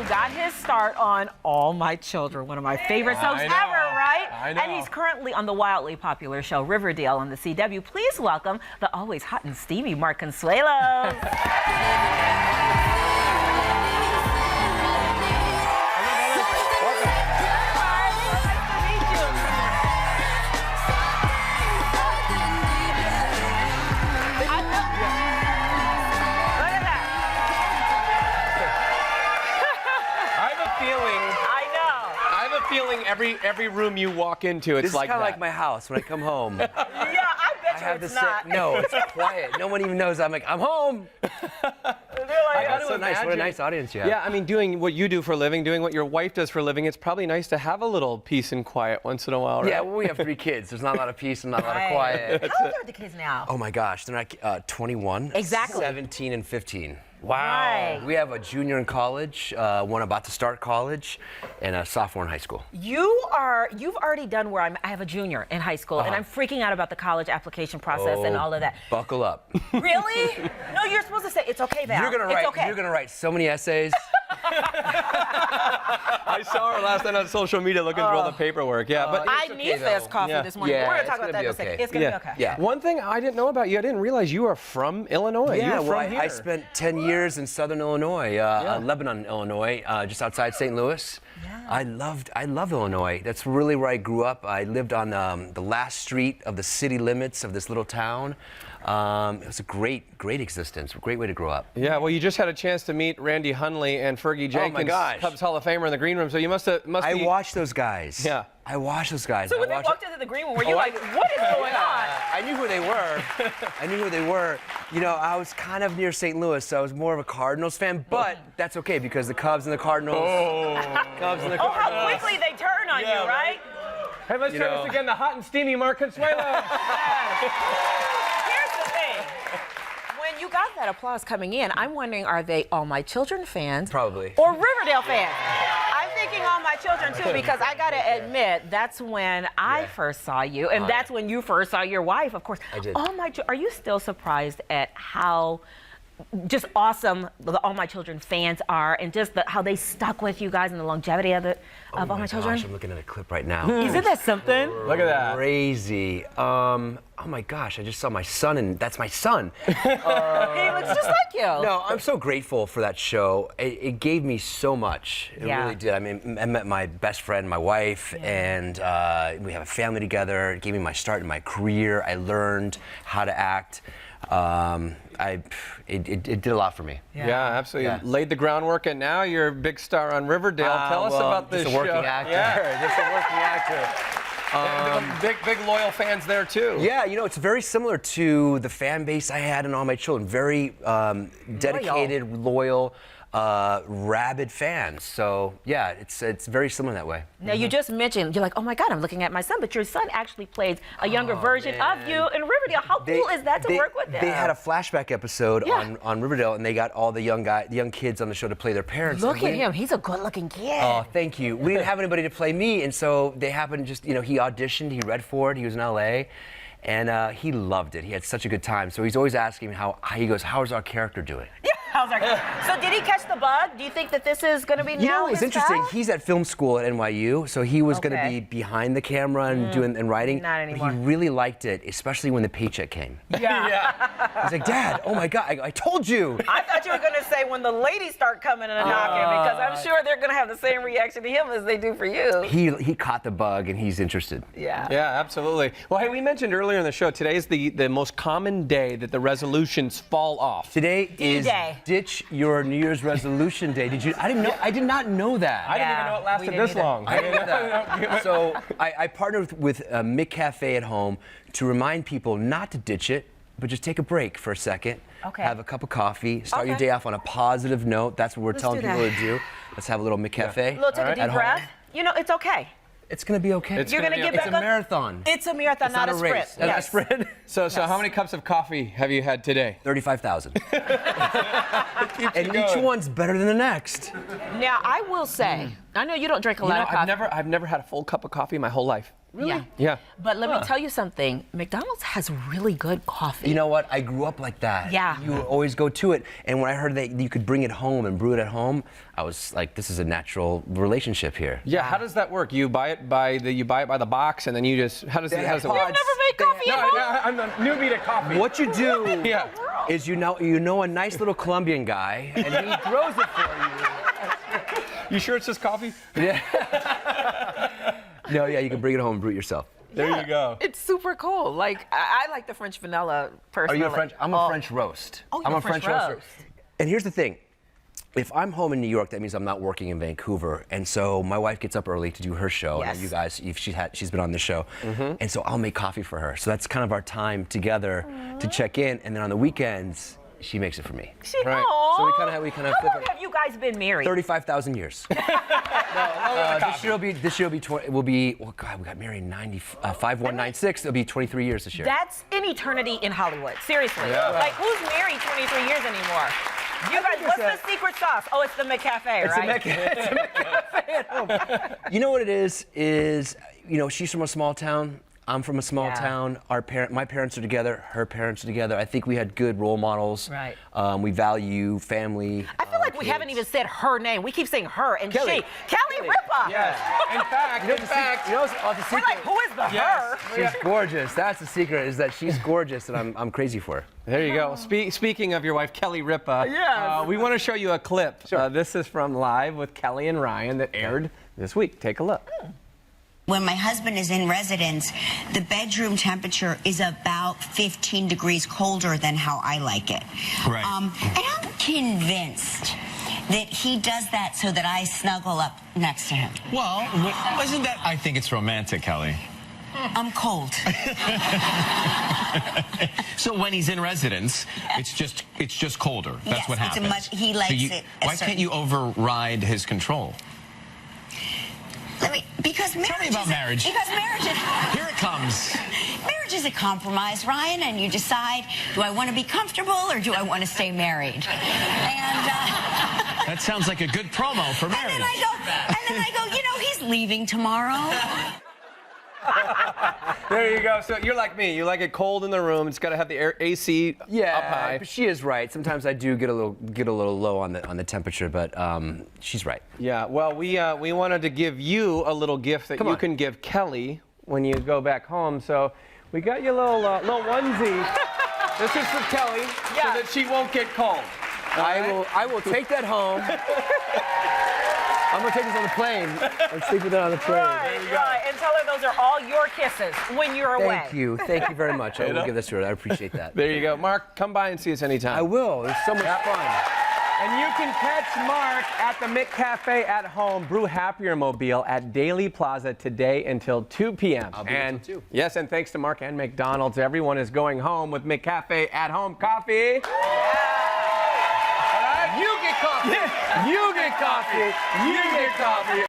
got his start on All My Children, one of my favorite soaps ever, right? I know. And he's currently on the wildly popular show Riverdale on the CW. Please welcome the always hot and steamy Mark Consuelos. Feeling every room you walk into, it's this like is kind that. of like my house when I come home. Yeah, I bet you it's not. No, it's quiet. No one even knows. I'm like, I'm home. That's so nice. What a nice audience you have. Yeah, I mean, doing what you do for a living, doing what your wife does for a living, it's probably nice to have a little peace and quiet once in a while, right? Yeah, well, we have 3 kids. There's not a lot of peace and not a lot of quiet. How old are the kids now? Oh my gosh, they're not 21. Exactly. 17 and 15. Wow. Right. We have a junior in college, one about to start college, and a sophomore in high school. You've already done where I have a junior in high school, and I'm freaking out about the college application process and all of that. Buckle up. Really? No, you're supposed to say, it's okay, Val. You're gonna write so many essays. I saw her last night on social media looking through all the paperwork. Yeah, but I need this coffee this morning. Yeah, We're gonna it's talk about that in a gonna be second. okay. It's gonna be okay. Yeah. one thing I didn't know about you, I didn't realize you are from Illinois. Yeah, You're well, from here. I spent 10 years in southern Illinois, Lebanon, Illinois, just outside St. Louis. Yeah. I love Illinois. That's really where I grew up. I lived on the last street of the city limits of this little town. It was a great existence, a great way to grow up. Yeah, well, you just had a chance to meet Randy Hundley and Fergie Jenkins, my gosh. Cubs Hall of Famer in the green room, so you must I be... watched those guys. Yeah. I watched those guys. So when they walked into the green room, were you like, what is going on? I knew who they were. I knew who they were. You know, I was kind of near St. Louis, so I was more of a Cardinals fan, but that's okay because the Cubs and the Cardinals. Cubs and the Cardinals. Oh, how quickly they turn on you, right? Hey, let's try this again, the hot and steamy Mark Consuelos. Here's the thing. When you got that applause coming in, I'm wondering, are they All My Children fans? Probably. Or Riverdale fans? I'm thinking All My Children too, because I gotta admit, that's when I first saw you, and that's when you first saw your wife, of course. I did. Are you still surprised at how just awesome the All My Children fans are, and just how they stuck with you guys and the longevity of All My Children? Gosh, I'm looking at a clip right now. Isn't that something? Look at that. Crazy. Oh my gosh, I just saw my son, and that's my son. He looks just like you. No, I'm so grateful for that show. It gave me so much. It really did. I mean, I met my best friend, my wife, and we have a family together. It gave me my start in my career. I learned how to act. It did a lot for me. Yeah, absolutely. Yeah. Laid the groundwork, and now you're a big star on Riverdale. Tell us about this just a working show. actor. Yeah. Just a working actor. Big loyal fans there too. Yeah, you know, it's very similar to the fan base I had in All My Children. Very dedicated, loyal, rabid fans. So yeah, it's very similar that way. Now you just mentioned, you're like, oh my God, I'm looking at my son, but your son actually plays a younger version of you in Riverdale. How cool is that to work with them? They had a flashback episode on Riverdale, and they got all the young kids on the show to play their parents. Look at him, he's a good-looking kid. Oh, thank you. We didn't have anybody to play me, and so they happened just, you know, he auditioned, he read for it, he was in LA, and he loved it. He had such a good time. So he's always asking me how's our character doing? Yeah, how's that? So did he catch the bug? Do you think that this is going to be now? You know, it's his interesting. style? He's at film school at NYU, so he was going to be behind the camera and doing and writing. Not anymore. But he really liked it, especially when the paycheck came. Yeah. He's like, Dad, oh my God, I told you. I thought you were going to say when the ladies start coming and knocking, because I'm sure they're going to have the same reaction to him as they do for you. He caught the bug and he's interested. Yeah. Yeah, absolutely. Well, hey, we mentioned earlier in the show, today is the most common day that the resolutions fall off. Today is D-Day. Ditch Your New Year's Resolution Day. Did you? I didn't know. I did not know that. I didn't even know it lasted this long. I didn't know that. So I partnered with Mick Cafe at home to remind people not to ditch it, but just take a break for a second. Okay. Have a cup of coffee. Start your day off on a positive note. That's what we're telling people to do. Let's have a little Mick Cafe. Take a deep breath. You know, it's okay. It's gonna be okay. You're gonna get It's back a up. marathon. It's a marathon, It's not a sprint. race. Not a sprint. So how many cups of coffee have you had today? 35,000. And each one's better than the next. Now, I will say, I know you don't drink a lot of coffee. I've never had a full cup of coffee my whole life. Really? Yeah. Yeah. But let me tell you something. McDonald's has really good coffee. You know what? I grew up like that. Yeah. You always go to it. And when I heard that you could bring it home and brew it at home, I was like, this is a natural relationship here. Yeah. How does that work? You buy it by the box, and then you just how does it work? You've never made coffee at home? Yeah, I'm a newbie to coffee. What you do Yeah. is you know a nice little Colombian guy, and he grows it for you. You sure it's just coffee? Yeah. No, yeah, you can bring it home and brew it yourself. There you go. It's super cool. Like I like the French vanilla Are personally. you a French? I'm a French roast. Oh, I'm you're a French roast. roaster. And here's the thing. If I'm home in New York, that means I'm not working in Vancouver, and so my wife gets up early to do her show. Yes. And you guys, she's been on the show, and so I'll make coffee for her. So that's kind of our time together to check in, and then on the weekends, she makes it for me. Right. So we kind of How flip long it. have you guys been married? 35,000 years. This year will be. Oh God, we got married in 5196. It'll be 23 years this year. That's an eternity in Hollywood. Seriously. Yeah. Like who's married 23 years anymore? You guys, what's the secret sauce? Oh, it's the McCafe, right? It's a McCafe at home. You know what it is, she's from a small town. I'm from a small town. My parents are together. Her parents are together. I think we had good role models. Right. We value family. I feel like we haven't even said her name. We keep saying her and Kelly. Kelly Ripa. Yes. In fact, the We're like, who is the her? She's gorgeous. That's the secret, is that she's gorgeous, and I'm crazy for her. there you go. Speaking of your wife, Kelly Ripa, Yes. we want to show you a clip. Sure. This is from Live with Kelly and Ryan that aired this week. Take a look. When my husband is in residence, the bedroom temperature is about 15 degrees colder than how I like it. Right. And I'm convinced that he does that so that I snuggle up next to him. Well, wasn't that? I think it's romantic, Kelly. I'm cold. So when he's in residence, it's just colder. That's Yes, what it's a happens. he likes it a Why certain- can't you override his control? Because marriage. Tell me about marriage. Because marriage is. Here it comes. Marriage is a compromise, Ryan, and you decide: do I want to be comfortable or do I want to stay married? And. That sounds like a good promo for marriage. And then I go, he's leaving tomorrow. There you go. So you're like me. You like it cold in the room. It's got to have the AC up high. But she is right. Sometimes I do get a little low on the temperature, but she's right. Yeah. Well, we wanted to give you a little gift that you can give Kelly when you go back home. So we got you a little onesie. This is for Kelly, so that she won't get cold. I will take that home. I'm gonna take this on the plane and sleep with it on the plane. Right. And tell her those are all your kisses when you're away. Thank you very much. I will give this to her. I appreciate that. There you go. Mark, come by and see us anytime. I will. It's so much fun. And you can catch Mark at the McCafe at home Brew Happier Mobile at Daily Plaza today until 2 p.m. I'll be there till 2. Yes, and thanks to Mark and McDonald's, everyone is going home with McCafe at home coffee. You get coffee. You get coffee. You get coffee.